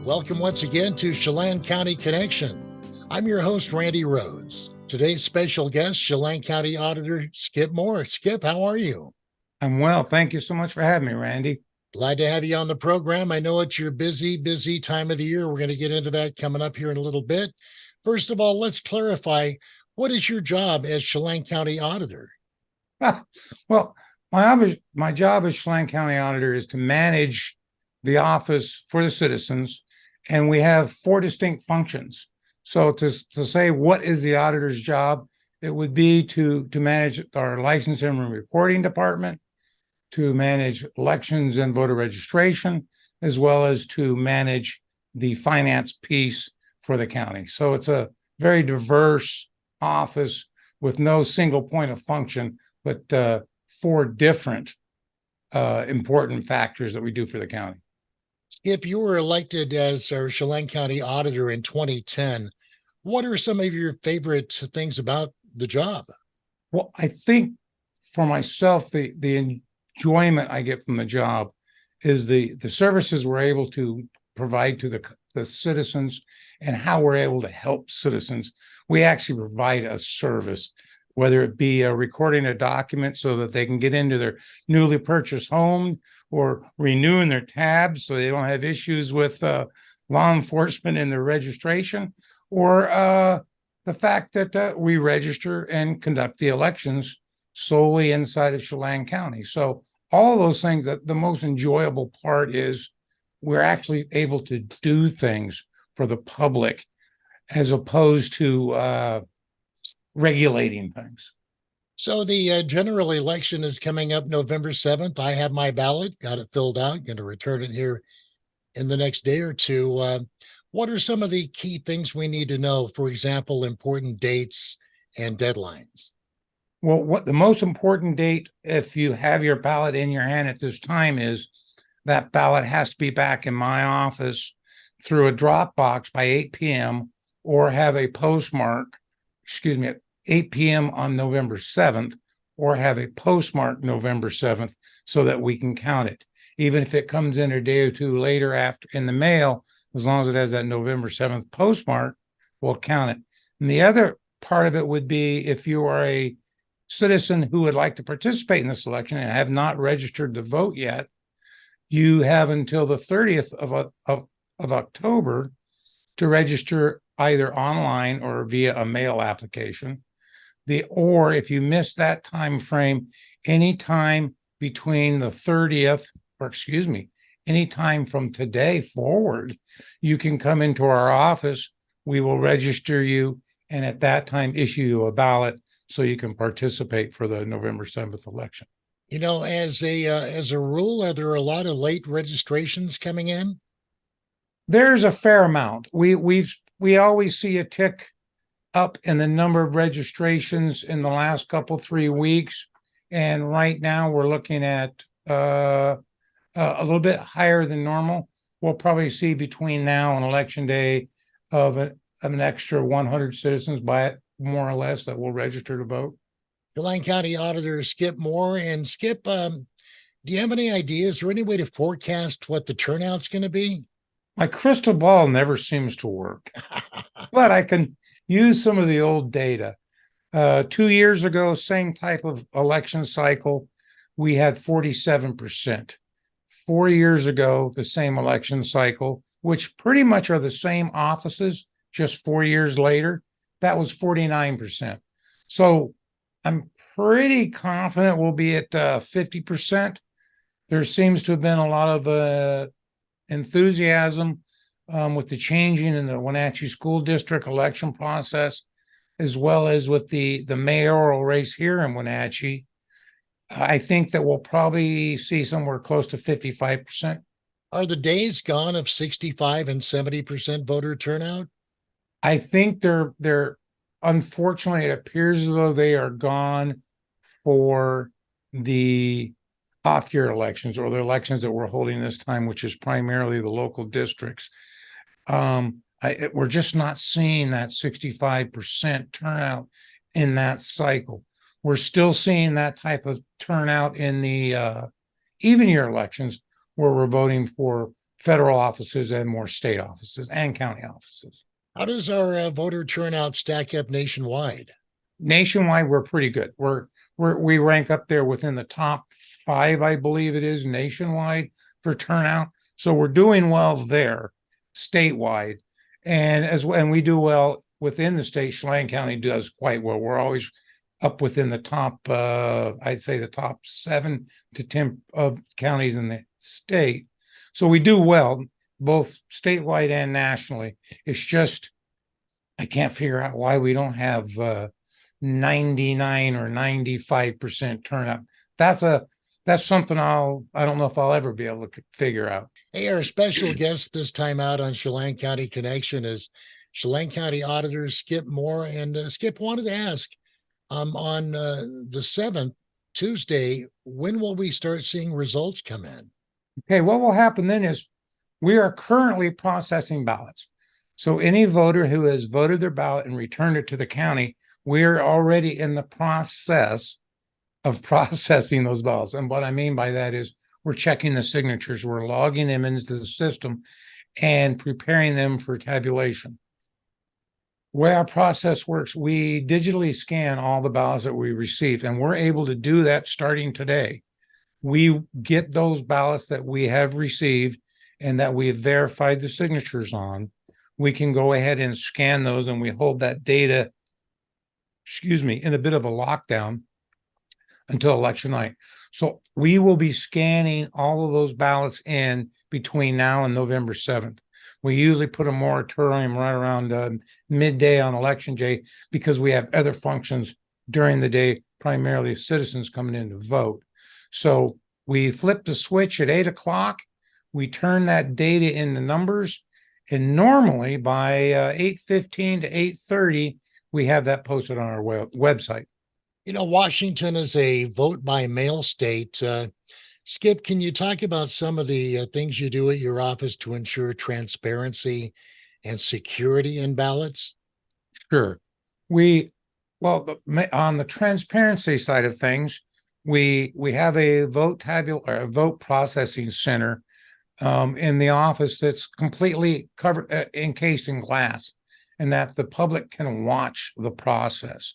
Welcome once again to Chelan County Connection. I'm your host, Randy Rhodes. Today's special guest, Chelan County Auditor Skip Moore. Skip, how are you? I'm well. Thank you so much for having me, Randy. Glad to have you on the program. I know it's your busy time of the year. We're going to get into that coming up here in a little bit. First of all, let's clarify, what is your job as Chelan County Auditor? Well, my job as Chelan County Auditor is to manage the office for the citizens, and we have four distinct functions. So to say what is the auditor's job, it would be to manage our licensing and recording department, to manage elections and voter registration, as well as to manage the finance piece for the county. So it's a very diverse office with no single point of function, but four different important factors that we do for the county. Skip, you were elected as our Chelan County Auditor in 2010. What are some of your favorite things about the job? Well, I think for myself, the enjoyment I get from the job is the services we're able to provide to the citizens and how we're able to help citizens. We actually provide a service, whether it be recording a document so that they can get into their newly purchased home, or renewing their tabs so they don't have issues with law enforcement in their registration, or the fact that we register and conduct the elections solely inside of Chelan County. So all those things, that the most enjoyable part is we're actually able to do things for the public as opposed to regulating things. So the general election is coming up November 7th. I have my ballot, got it filled out, going to return it here in the next day or two. What are some of the key things we need to know? For example, important dates and deadlines. Well, what the most important date, if you have your ballot in your hand at this time, is that ballot has to be back in my office through a drop box by 8 p.m. or have a postmark, 8 p.m. on November 7th, or have a postmark November 7th so that we can count it. Even if it comes in a day or two later after in the mail, as long as it has that November 7th postmark, we'll count it. And the other part of it would be if you are a citizen who would like to participate in this election and have not registered to vote yet, you have until the 30th of October to register either online or via a mail application. Or if you miss that time frame, anytime between the 30th, anytime from today forward, you can come into our office. We will register you, and at that time issue you a ballot so you can participate for the November 7th election. You know, as a rule, are there a lot of late registrations coming in? There's a fair amount. We always see a tick up in the number of registrations in the last three weeks, and right now we're looking at a little bit higher than normal. We'll probably see between now and election day of an extra 100 citizens by it, more or less, that will register to vote. Chelan County Auditor Skip Moore. And Skip, do you have any ideas or any way to forecast what the turnout's going to be? My crystal ball never seems to work, but I can use some of the old data. 2 years ago, same type of election cycle, we had 47%. 4 years ago, the same election cycle, which pretty much are the same offices, just 4 years later, that was 49%. So I'm pretty confident we'll be at 50%. There seems to have been a lot of enthusiasm with the changing in the Wenatchee School District election process, as well as with the mayoral race here in Wenatchee. I think that we'll probably see somewhere close to 55%. Are the days gone of 65 and 70% voter turnout? I think they're unfortunately, it appears as though they are gone for the off-year elections, or the elections that we're holding this time, which is primarily the local districts. We're just not seeing that 65% turnout in that cycle. We're still seeing that type of turnout in the even year elections, where we're voting for federal offices and more state offices and county offices. How does our voter turnout stack up nationwide? Nationwide, we're pretty good. We rank up there within the top 5, I believe it is, nationwide for turnout. So we're doing well there, statewide, and we do well within the state. Chelan County does quite well. We're always up within the top, I'd say the top 7 to 10 of counties in the state. So we do well, both statewide and nationally. It's just I can't figure out why we don't have 99 or 95% turnout. That's something I don't know if I'll ever be able to figure out. Hey, our special guest this time out on Chelan County Connection is Chelan County Auditor Skip Moore. And Skip, wanted to ask, on the 7th, Tuesday, when will we start seeing results come in? Okay, what will happen then is we are currently processing ballots. So any voter who has voted their ballot and returned it to the county, we're already in the process of processing those ballots. And what I mean by that is we're checking the signatures, we're logging them into the system and preparing them for tabulation. Where our process works, we digitally scan all the ballots that we receive, and we're able to do that starting today. We get those ballots that we have received and that we have verified the signatures on. We can go ahead and scan those, and we hold that data, in a bit of a lockdown until election night. So we will be scanning all of those ballots in between now and November 7th. We usually put a moratorium right around midday on election day because we have other functions during the day, primarily citizens coming in to vote. So we flip the switch at 8 o'clock. We turn that data into numbers. And normally by 8:15 to 8:30, we have that posted on our website. You know, Washington is a vote by mail state. Skip, can you talk about some of the things you do at your office to ensure transparency and security in ballots? Sure. On the transparency side of things, we have a vote processing center in the office that's completely covered, encased in glass, and that the public can watch the process.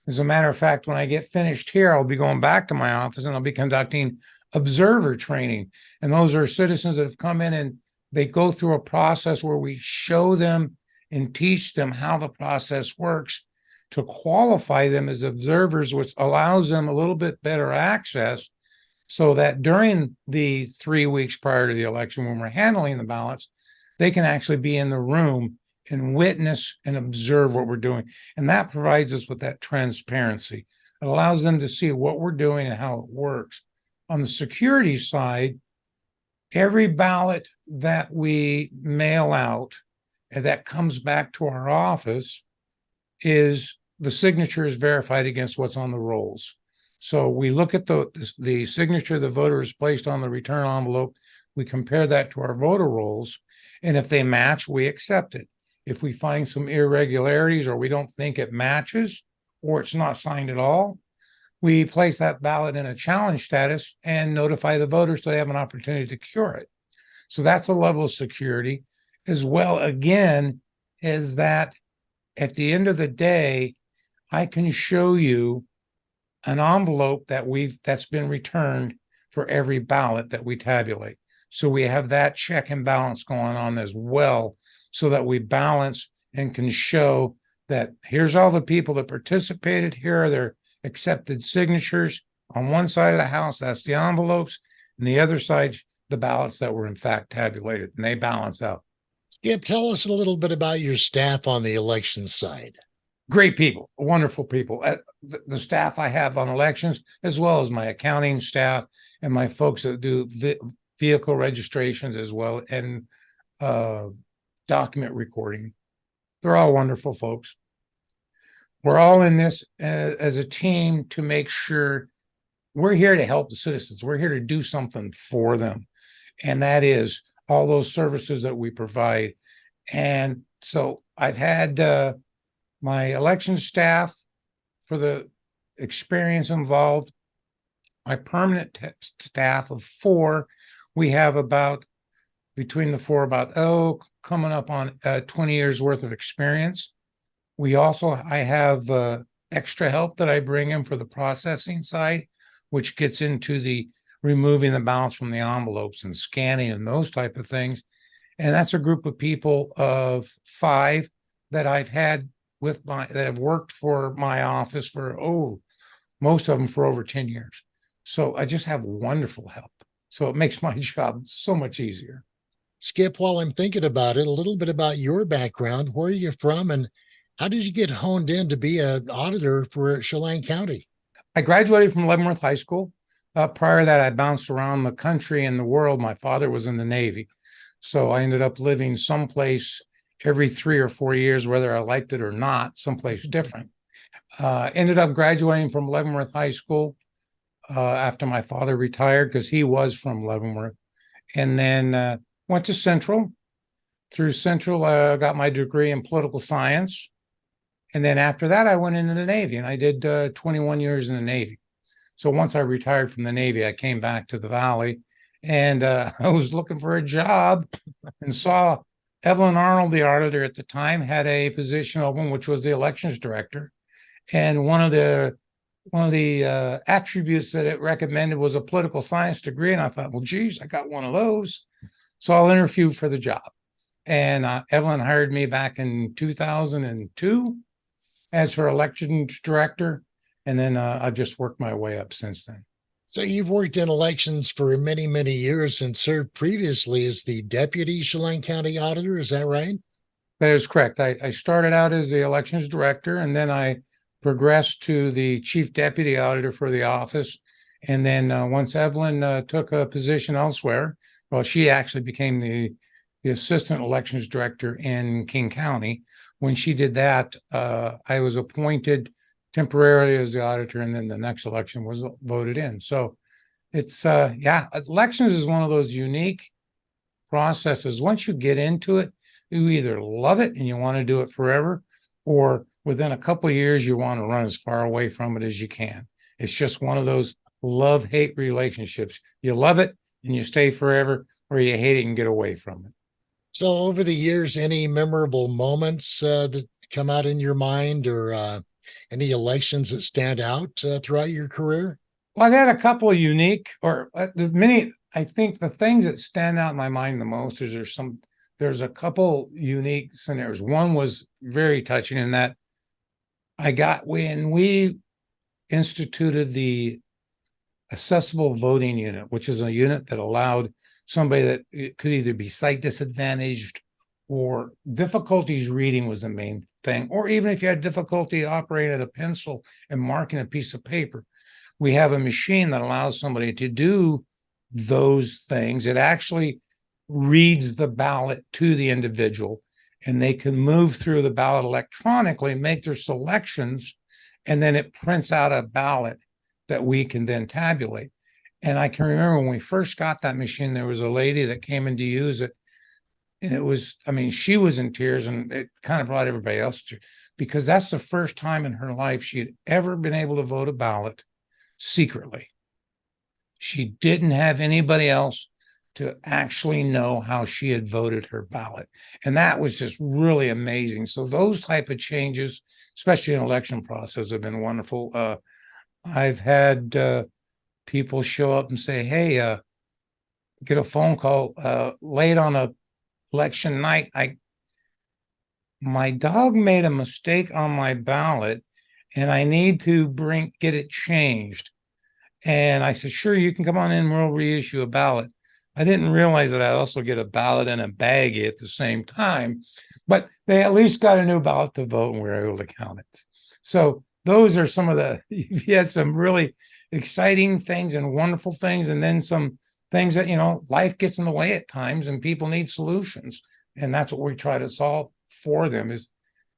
As a matter of fact, when I get finished here, I'll be going back to my office and I'll be conducting observer training. And those are citizens that have come in and they go through a process where we show them and teach them how the process works to qualify them as observers, which allows them a little bit better access so that during the 3 weeks prior to the election, when we're handling the ballots, they can actually be in the room and witness and observe what we're doing. And that provides us with that transparency. It allows them to see what we're doing and how it works. On the security side, every ballot that we mail out and that comes back to our office is the signature is verified against what's on the rolls. So we look at the signature the voter has placed on the return envelope. We compare that to our voter rolls. And if they match, we accept it. If we find some irregularities or we don't think it matches or it's not signed at all, we place that ballot in a challenge status and notify the voters so they have an opportunity to cure it. So that's a level of security. As well, again, is that at the end of the day, I can show you an envelope that's been returned for every ballot that we tabulate. So we have that check and balance going on as well, so that we balance and can show that here's all the people that participated, here are their accepted signatures. On one side of the house, that's the envelopes, and the other side, the ballots that were in fact tabulated, and they balance out. Skip, tell us a little bit about your staff on the election side. Great people, wonderful people. The staff I have on elections, as well as my accounting staff and my folks that do vehicle registrations as well, and document recording. They're all wonderful folks. We're all in this as a team to make sure we're here to help the citizens. We're here to do something for them. And that is all those services that we provide. And so I've had my election staff for the experience involved, my permanent staff of 4. We have about between the four, about, coming up on 20 years worth of experience. I have extra help that I bring in for the processing side, which gets into the removing the ballots from the envelopes and scanning and those type of things. And that's a group of people of 5 that I've had that have worked for my office for, most of them for over 10 years. So I just have wonderful help. So it makes my job so much easier. Skip, while I'm thinking about it, a little bit about your background. Where are you from, and how did you get honed in to be an auditor for Chelan County? I graduated from Leavenworth High School. Prior to that, I bounced around the country and the world. My father was in the Navy. So I ended up living someplace every 3 or 4 years, whether I liked it or not, someplace different. Ended up graduating from Leavenworth High School after my father retired, because he was from Leavenworth. And then went to Central. Through Central, got my degree in political science. And then after that, I went into the Navy, and I did 21 years in the Navy. So once I retired from the Navy, I came back to the Valley, and I was looking for a job and saw Evelyn Arnold, the auditor at the time, had a position open, which was the elections director. And one of the attributes that it recommended was a political science degree. And I thought, well, geez, I got one of those. So I'll interview for the job. And Evelyn hired me back in 2002 as her elections director. And then I've just worked my way up since then. So you've worked in elections for many, many years and served previously as the deputy Chelan County auditor. Is that right? That is correct. I started out as the elections director, and then I progressed to the chief deputy auditor for the office. And then once Evelyn took a position elsewhere, well, she actually became the assistant elections director in King County. When she did that, I was appointed temporarily as the auditor, and then the next election was voted in. So it's, elections is one of those unique processes. Once you get into it, you either love it and you want to do it forever, or within a couple of years, you want to run as far away from it as you can. It's just one of those love-hate relationships. You love it and you stay forever, or you hate it and get away from it. So over the years, any memorable moments that come out in your mind, or any elections that stand out throughout your career? Well, I've had a couple of unique, or I think the things that stand out in my mind the most is there's a couple unique scenarios. One was very touching in that when we instituted the accessible voting unit, which is a unit that allowed somebody that it could either be sight disadvantaged or difficulties reading was the main thing, or even if you had difficulty operating a pencil and marking a piece of paper. We have a machine that allows somebody to do those things. It actually reads the ballot to the individual, and they can move through the ballot electronically, make their selections, and then it prints out a ballot that we can then tabulate. And I can remember when we first got that machine, there was a lady that came in to use it. And she was in tears, and it kind of brought everybody else to, because that's the first time in her life she had ever been able to vote a ballot secretly. She didn't have anybody else to actually know how she had voted her ballot. And that was just really amazing. So those type of changes, especially in election process, have been wonderful. I've had people show up and say, hey, get a phone call late on a election night. My dog made a mistake on my ballot, and I need to get it changed. And I said, sure, you can come on in, we'll reissue a ballot. I didn't realize that I also get a ballot and a baggie at the same time, but they at least got a new ballot to vote, and we were able to count it. So those are some of you had some really exciting things and wonderful things, and then some things that, life gets in the way at times and people need solutions. And that's what we try to solve for them, is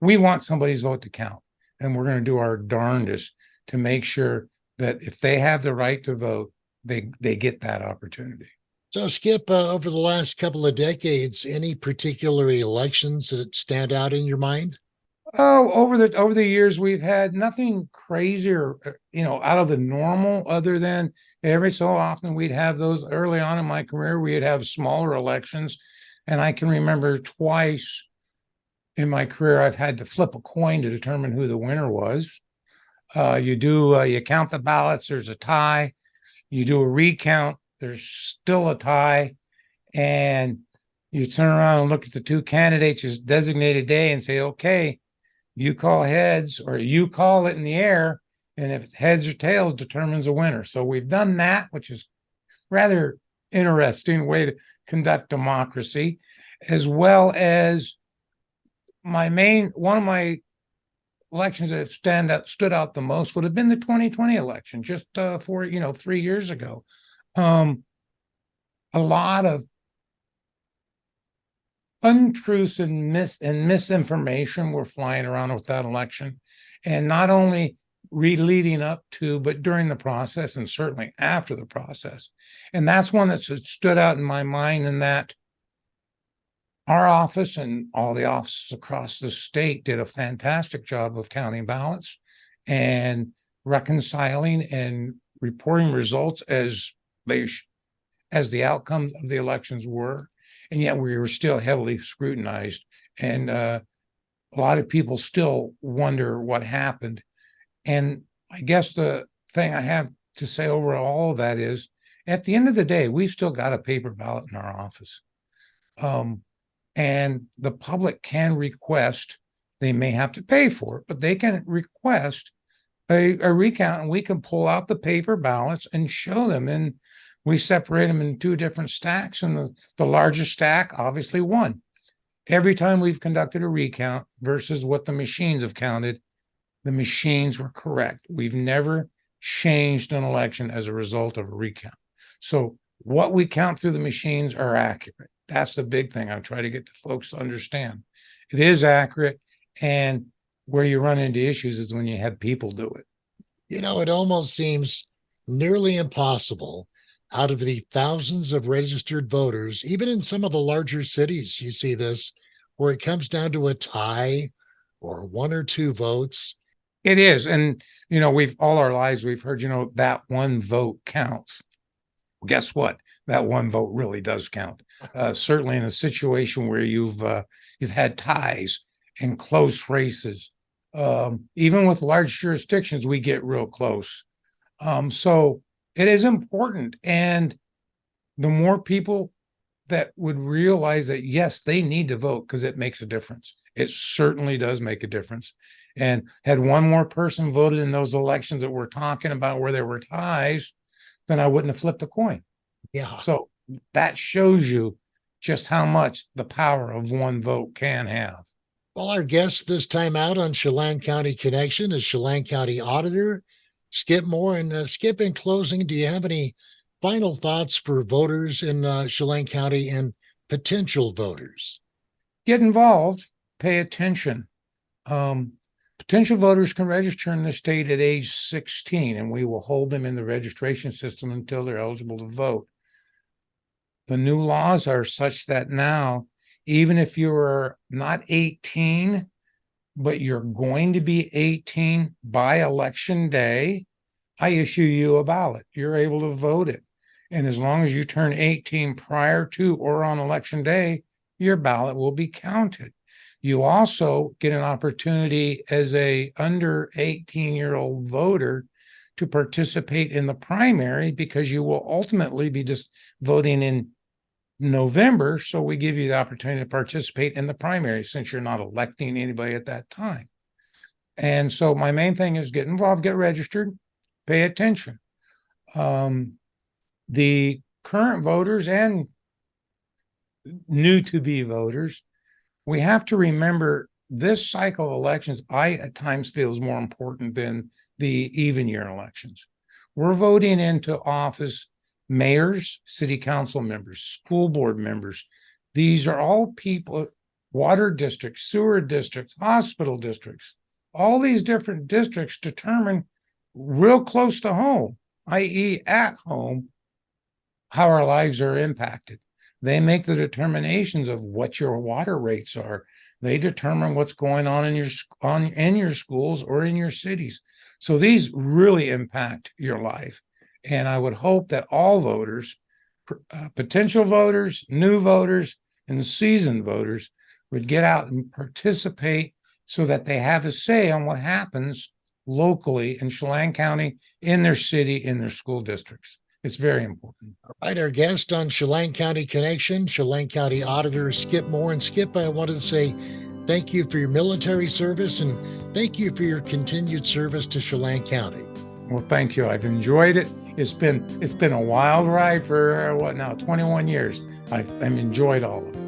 we want somebody's vote to count, and we're going to do our darndest to make sure that if they have the right to vote, they get that opportunity. So Skip, over the last couple of decades, any particular elections that stand out in your mind? Oh, over the years, we've had nothing crazy or out of the normal, other than every so often we'd have those early on in my career, we'd have smaller elections. And I can remember twice in my career, I've had to flip a coin to determine who the winner was. You count the ballots, there's a tie. You do a recount, there's still a tie. And you turn around and look at the two candidates' designated day and say, okay, you call heads or you call it in the air. And if heads or tails determines a winner. So we've done that, which is rather interesting way to conduct democracy, as well as one of my elections that stood out the most would have been the 2020 election, just 3 years ago. A lot of untruths and misinformation were flying around with that election, and not only leading up to, but during the process, and certainly after the process. And that's one that stood out in my mind, in that our office and all the offices across the state did a fantastic job of counting ballots and reconciling and reporting results as the outcomes of the elections were. And yet we were still heavily scrutinized. And a lot of people still wonder what happened. And I guess the thing I have to say over all of that is, at the end of the day, we've still got a paper ballot in our office. And the public can request, they may have to pay for it, but they can request a recount, and we can pull out the paper ballots and show them. And we separate them in two different stacks, and the largest stack obviously won. Every time we've conducted a recount versus what the machines have counted, the machines were correct. We've never changed an election as a result of a recount. So what we count through the machines are accurate. That's the big thing I'm trying to get to folks to understand. It is accurate, and where you run into issues is when you have people do it. It almost seems nearly impossible, out of the thousands of registered voters, even in some of the larger cities, you see this, where it comes down to a tie or one or two votes. It is. And, we've all our lives, we've heard, that one vote counts. Well, guess what? That one vote really does count. Certainly in a situation where you've had ties and close races. Even with large jurisdictions, we get real close. So it is important. And the more people that would realize that, yes, they need to vote because it makes a difference. It certainly does make a difference. And had one more person voted in those elections that we're talking about where there were ties, then I wouldn't have flipped a coin. Yeah. So that shows you just how much the power of one vote can have. Well, our guest this time out on Chelan County Connection is Chelan County Auditor Skip Moore. And Skip, in closing, do you have any final thoughts for voters in Chelan County and potential voters? Get involved, pay attention. Potential voters can register in the state at age 16, and we will hold them in the registration system until they're eligible to vote. The new laws are such that now, even if you're not 18, but you're going to be 18 by election day, I issue you a ballot. You're able to vote it. And as long as you turn 18 prior to or on election day, your ballot will be counted. You also get an opportunity as a under 18-year-old voter to participate in the primary, because you will ultimately be just voting in November. So we give you the opportunity to participate in the primary since you're not electing anybody at that time. And so my main thing is get involved, get registered, pay attention. The current voters and new to be voters, we have to remember this cycle of elections, I at times feel, is more important than the even year elections. We're voting into office mayors, city council members, school board members. These are all people, water districts, sewer districts, hospital districts. All these different districts determine real close to home, i.e. at home, how our lives are impacted. They make the determinations of what your water rates are. They determine what's going on in your schools or in your cities. So these really impact your life. And I would hope that all voters, potential voters, new voters, and seasoned voters would get out and participate so that they have a say on what happens locally in Chelan County, in their city, in their school districts. It's very important. All right, our guest on Chelan County Connection, Chelan County Auditor Skip Moore. And Skip, I wanted to say thank you for your military service and thank you for your continued service to Chelan County. Well, thank you. I've enjoyed it. It's been a wild ride for 21 years. I've enjoyed all of it.